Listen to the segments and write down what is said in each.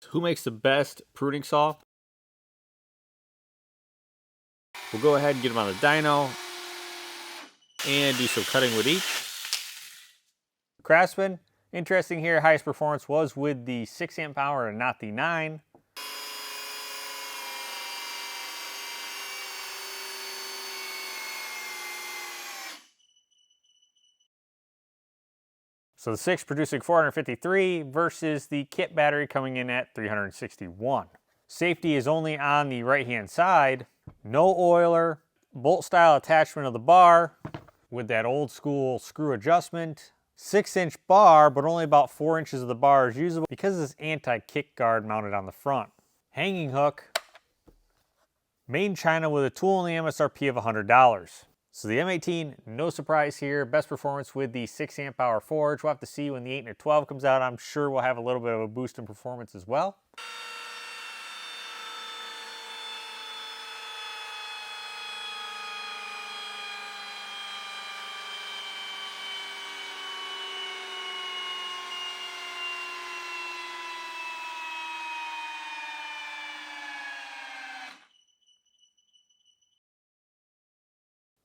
Who makes the best pruning saw? We'll go ahead and get them on the dyno and do some cutting with each. Craftsman, interesting here, highest performance was with the 6 amp hour and not the 9. So the 6 producing 453 versus the kit battery coming in at 361. Safety is only on the right hand side. No oiler, bolt style attachment of the bar with that old school screw adjustment. 6-inch bar, but only about 4 inches of the bar is usable because of this anti-kick guard mounted on the front. Hanging hook, made in China with a tool and the MSRP of $100. So the M18, no surprise here, best performance with the 6 amp hour forge. We'll have to see when the 8 and the 12 comes out. I'm sure we'll have a little bit of a boost in performance as well.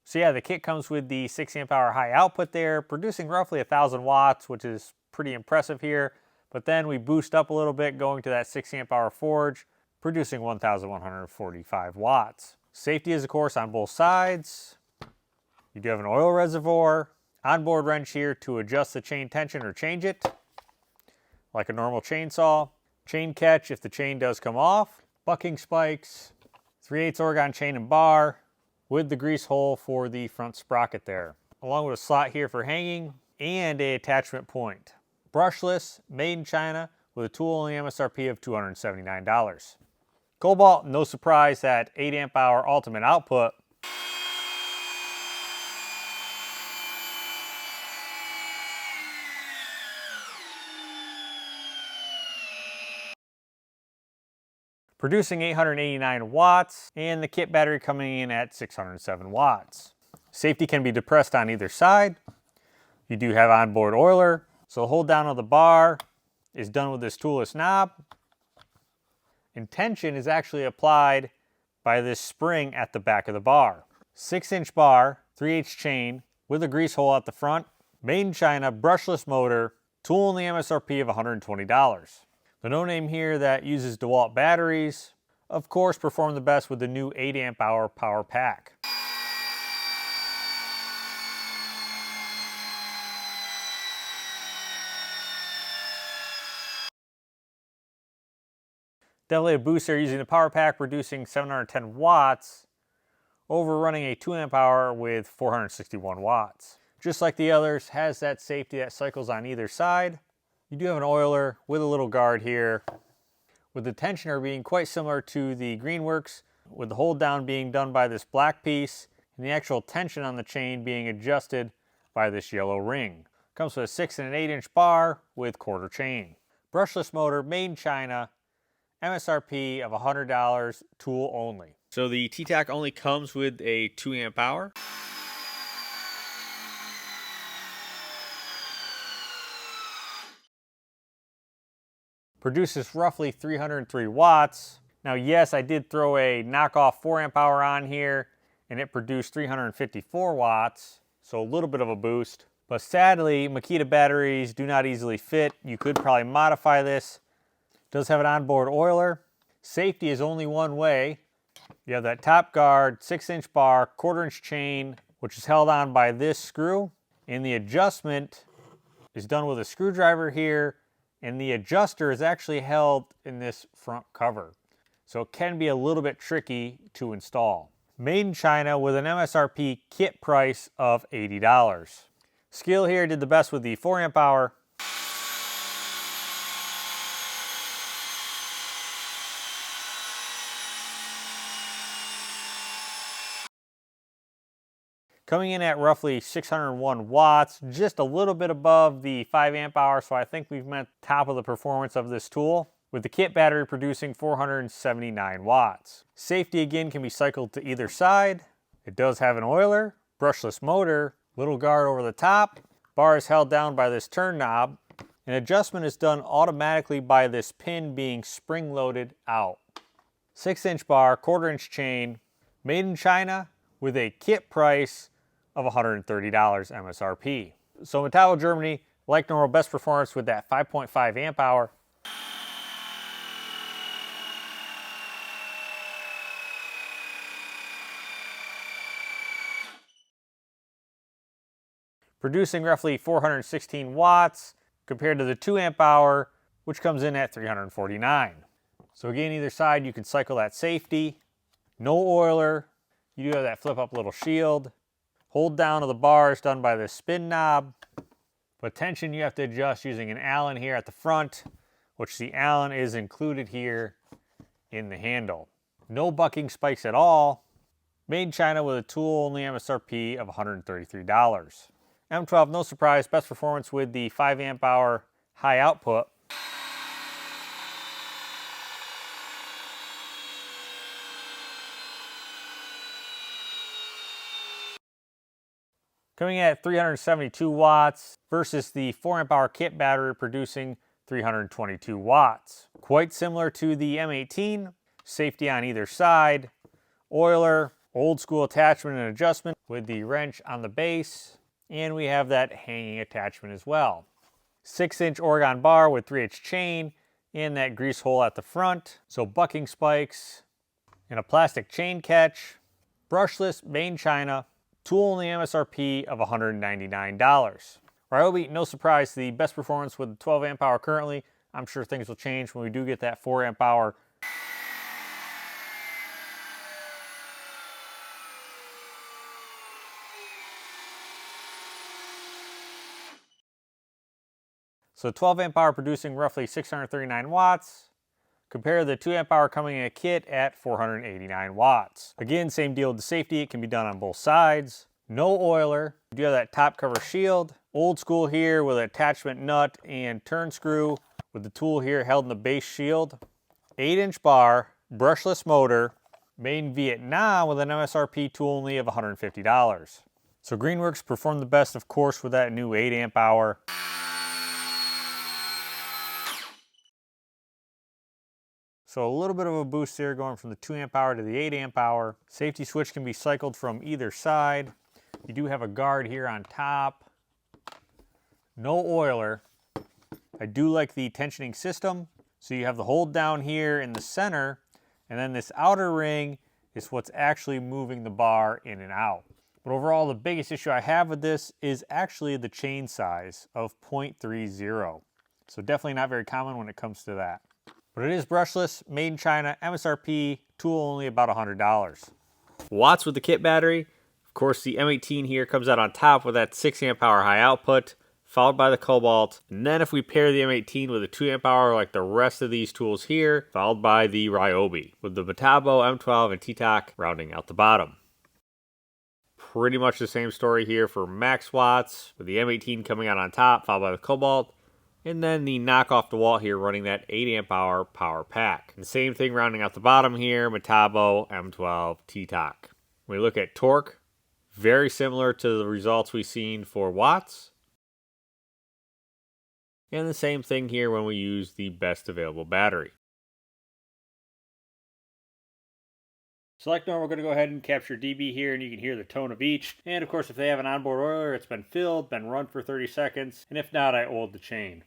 So yeah, the kit comes with the 6 amp hour high output there, producing roughly 1,000 watts, which is pretty impressive here. But then we boost up a little bit going to that 6 amp hour forge, producing 1,145 watts. Safety is of course on both sides. You do have an oil reservoir, onboard wrench here to adjust the chain tension or change it, like a normal chainsaw. Chain catch if the chain does come off. Bucking spikes, 3/8 Oregon chain and bar, with the grease hole for the front sprocket there, along with a slot here for hanging and a attachment point. Brushless, made in China, with a tool and the MSRP of $279. Kobalt, no surprise, at 8 amp hour ultimate output. Producing 889 watts, and the kit battery coming in at 607 watts. Safety can be depressed on either side. You do have onboard oiler, so the hold down of the bar is done with this toolless knob. And tension is actually applied by this spring at the back of the bar. 6-inch bar, 3/8 chain, with a grease hole at the front. Made in China, brushless motor, tool and the MSRP of $120. The no-name here that uses DeWalt batteries, of course, perform the best with the new 8 amp hour power pack. Definitely a boost there using the power pack, producing 710 watts, overrunning a 2 amp hour with 461 watts. Just like the others, has that safety that cycles on either side. You do have an oiler with a little guard here, with the tensioner being quite similar to the Greenworks, with the hold down being done by this black piece, and the actual tension on the chain being adjusted by this yellow ring. Comes with a 6 and an 8-inch bar with quarter chain. Brushless motor, made in China, MSRP of $100, tool only. So the T-Tac only comes with a 2 amp hour. Produces roughly 303 watts. Now yes, I did throw a knockoff 4 amp hour on here and it produced 354 watts, so a little bit of a boost. But sadly, Makita batteries do not easily fit. You could probably modify this. It does have an onboard oiler. Safety is only one way. You have that top guard, 6-inch bar, 1/4-inch chain, which is held on by this screw. And the adjustment is done with a screwdriver here, and the adjuster is actually held in this front cover. So it can be a little bit tricky to install. Made in China with an MSRP kit price of $80. Skill here did the best with the 4 amp hour. Coming in at roughly 601 watts, just a little bit above the 5 amp hour, so I think we've met top of the performance of this tool, with the kit battery producing 479 watts. Safety again can be cycled to either side. It does have an oiler, brushless motor, little guard over the top. Bar is held down by this turn knob, An adjustment is done automatically by this pin being spring-loaded out. 6-inch bar, 1/4-inch chain, made in China with a kit price of $130 MSRP. So Metabo Germany, like normal, best performance with that 5.5 amp hour. Producing roughly 416 watts compared to the 2 amp hour, which comes in at 349. So again, either side you can cycle that safety. No oiler. You do have that flip up little shield. Hold down of the bar is done by the spin knob. But tension you have to adjust using an Allen here at the front, which the Allen is included here in the handle. No bucking spikes at all. Made in China with a tool only MSRP of $133. M12, no surprise, best performance with the 5 amp hour high output. Coming at 372 watts versus the 4 amp hour kit battery producing 322 watts. Quite similar to the M18, safety on either side, oiler, old school attachment and adjustment with the wrench on the base, and we have that hanging attachment as well. 6-inch Oregon bar with 3-inch chain and that grease hole at the front. So bucking spikes and a plastic chain catch. Brushless, made in China. Tool only MSRP of $199. Ryobi, no surprise, the best performance with the 12 amp hour currently. I'm sure things will change when we do get that 4 amp hour. So 12 amp hour producing roughly 639 watts. Compare the 2 amp hour coming in a kit at 489 watts. Again, same deal with the safety. It can be done on both sides. No oiler. You do have that top cover shield. Old school here with an attachment nut and turn screw with the tool here held in the base shield. 8-inch bar, brushless motor, made in Vietnam with an MSRP tool only of $150. So Greenworks performed the best, of course, with that new 8 amp hour. So a little bit of a boost there going from the 2 amp hour to the 8 amp hour. Safety switch can be cycled from either side. You do have a guard here on top. No oiler. I do like the tensioning system. So you have the hold down here in the center, and then this outer ring is what's actually moving the bar in and out. But overall, the biggest issue I have with this is actually the chain size of 0.30. So definitely not very common when it comes to that. But it is brushless, made in China, MSRP, tool only about $100. Watts with the kit battery. Of course, the M18 here comes out on top with that 6 amp hour high output, followed by the Kobalt. And then if we pair the M18 with a 2 amp hour like the rest of these tools here, followed by the Ryobi, with the Metabo, M12, and T-Toc rounding out the bottom. Pretty much the same story here for max watts, with the M18 coming out on top, followed by the Kobalt. And then the knock off the wall here running that 8 amp hour power pack. And same thing rounding out the bottom here, Metabo, M12, T-Toc. When we look at torque, very similar to the results we've seen for watts. And the same thing here when we use the best available battery. So like normal, we're going to go ahead and capture dB here, and you can hear the tone of each. And of course, if they have an onboard oiler, it's been filled, been run for 30 seconds. And if not, I oiled the chain.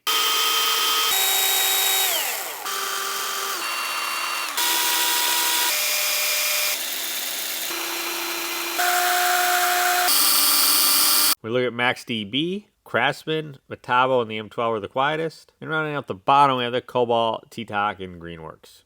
We look at max dB, Craftsman, Metabo, and the M12 are the quietest. And rounding out the bottom, we have the Kobalt, T-Toc, and Greenworks.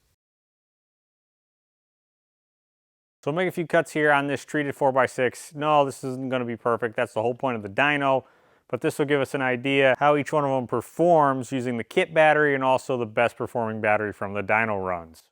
So I'll make a few cuts here on this treated 4x6. No, this isn't going to be perfect. That's the whole point of the dyno. But this will give us an idea how each one of them performs using the kit battery and also the best performing battery from the dyno runs.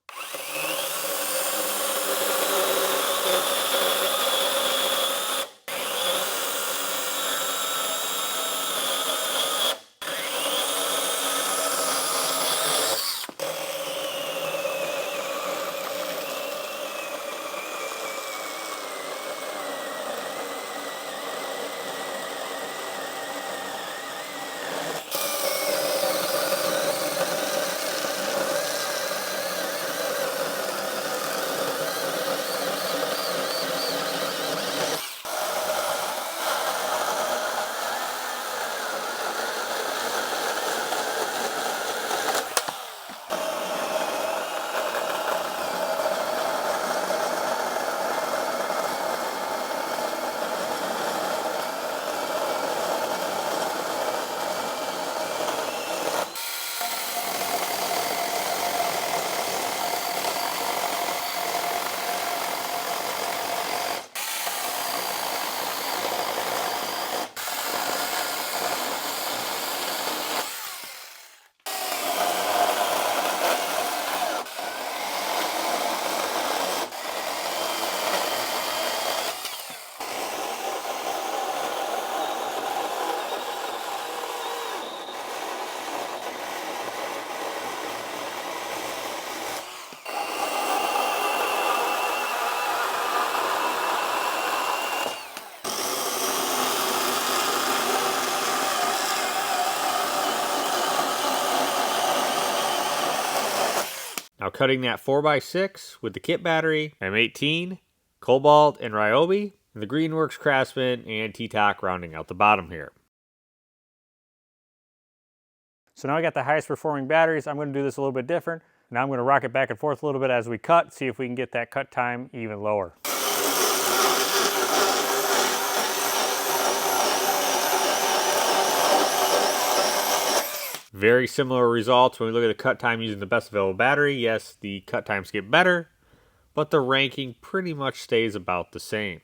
Now cutting that 4x6 with the kit battery, M18, Kobalt and Ryobi, and the Greenworks Craftsman and T-Toc rounding out the bottom here. So now I got the highest performing batteries. I'm going to do this a little bit different. Now I'm going to rock it back and forth a little bit as we cut, see if we can get that cut time even lower. Very similar results when we look at the cut time using the best available battery. Yes, the cut times get better, but the ranking pretty much stays about the same.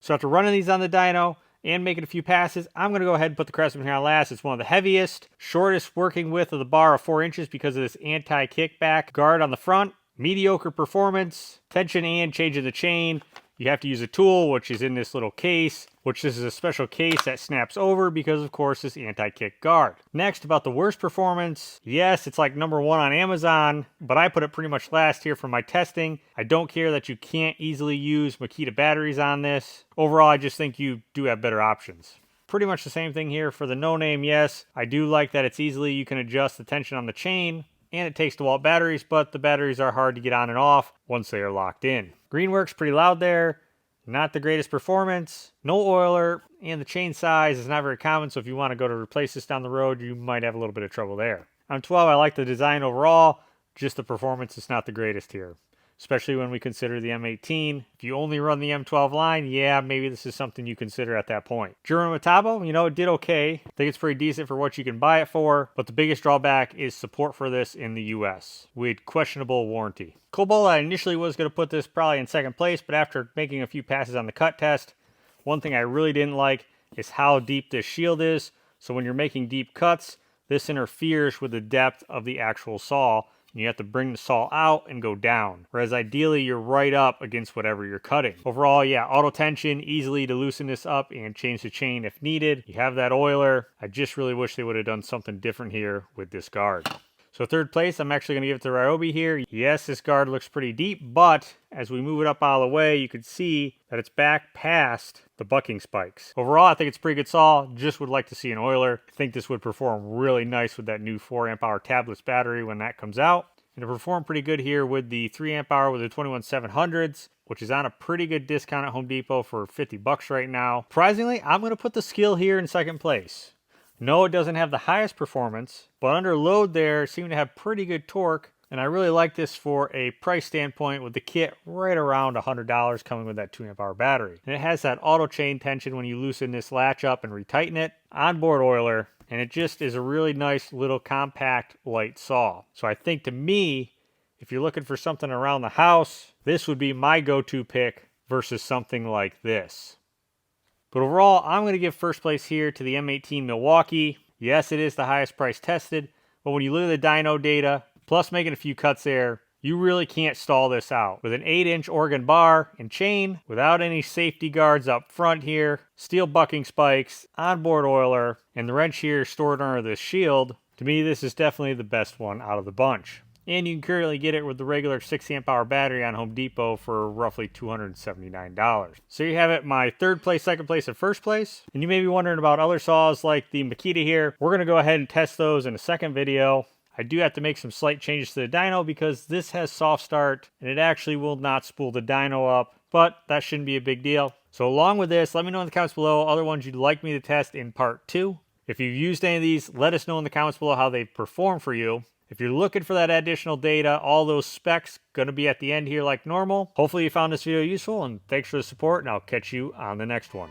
So after running these on the dyno and making a few passes, I'm going to go ahead and put the Craftsman here on last. It's one of the heaviest, shortest working width of the bar of 4 inches because of this anti-kickback guard on the front. Mediocre performance, tension and changing the chain. You have to use a tool, which is in this little case, which this is a special case that snaps over because, of course, this anti-kick guard. Next, about the worst performance. Yes, it's like #1 on Amazon, but I put it pretty much last here for my testing. I don't care that you can't easily use Makita batteries on this. Overall, I just think you do have better options. Pretty much the same thing here for the No Name. Yes, I do like that it's easily, you can adjust the tension on the chain, and it takes DeWalt batteries, but the batteries are hard to get on and off once they are locked in. Greenworks pretty loud there. Not the greatest performance. No oiler, and the chain size is not very common, so if you want to go to replace this down the road, you might have a little bit of trouble there. On 12, I like the design overall. Just the performance is not the greatest here, especially when we consider the M18. If you only run the M12 line, yeah, maybe this is something you consider at that point. German Metabo, you know, it did okay. I think it's pretty decent for what you can buy it for, but the biggest drawback is support for this in the US with questionable warranty. Kobalt, I initially was going to put this probably in second place, but after making a few passes on the cut test, one thing I really didn't like is how deep this shield is. So when you're making deep cuts, this interferes with the depth of the actual saw. You have to bring the saw out and go down, whereas ideally you're right up against whatever you're cutting. Overall, yeah, auto tension, easily to loosen this up and change the chain if needed. You have that oiler. I just really wish they would have done something different here with this guard. So third place, I'm actually going to give it to Ryobi here. Yes, this guard looks pretty deep, but as we move it up out of the way, you can see that it's back past the bucking spikes. Overall, I think it's a pretty good saw. Just would like to see an oiler. I think this would perform really nice with that new 4 amp hour tabless battery when that comes out. And it performed pretty good here with the 3 amp hour with the 21700s, which is on a pretty good discount at Home Depot for $50 right now. Surprisingly, I'm going to put the Skill here in second place. No, it doesn't have the highest performance, but under load there, seemed to have pretty good torque. And I really like this for a price standpoint with the kit right around $100 coming with that 2 amp hour battery. And it has that auto chain tension when you loosen this latch up and retighten it. Onboard oiler, and it just is a really nice little compact light saw. So I think to me, if you're looking for something around the house, this would be my go-to pick versus something like this. But overall, I'm going to give first place here to the M18 Milwaukee. Yes, it is the highest price tested, but when you look at the dyno data, plus making a few cuts there, you really can't stall this out. With an 8-inch Oregon bar and chain, without any safety guards up front here, steel bucking spikes, onboard oiler, and the wrench here stored under this shield, to me this is definitely the best one out of the bunch. And you can currently get it with the regular 6 amp hour battery on Home Depot for roughly $279. So you have it, my third place, second place, and first place. And you may be wondering about other saws like the Makita here. We're going to go ahead and test those in a second video. I do have to make some slight changes to the dyno because this has soft start and it actually will not spool the dyno up, but that shouldn't be a big deal. So along with this, let me know in the comments below other ones you'd like me to test in part 2. If you've used any of these, let us know in the comments below how they've performed for you. If you're looking for that additional data, all those specs going to be at the end here like normal. Hopefully you found this video useful, and thanks for the support, and I'll catch you on the next one.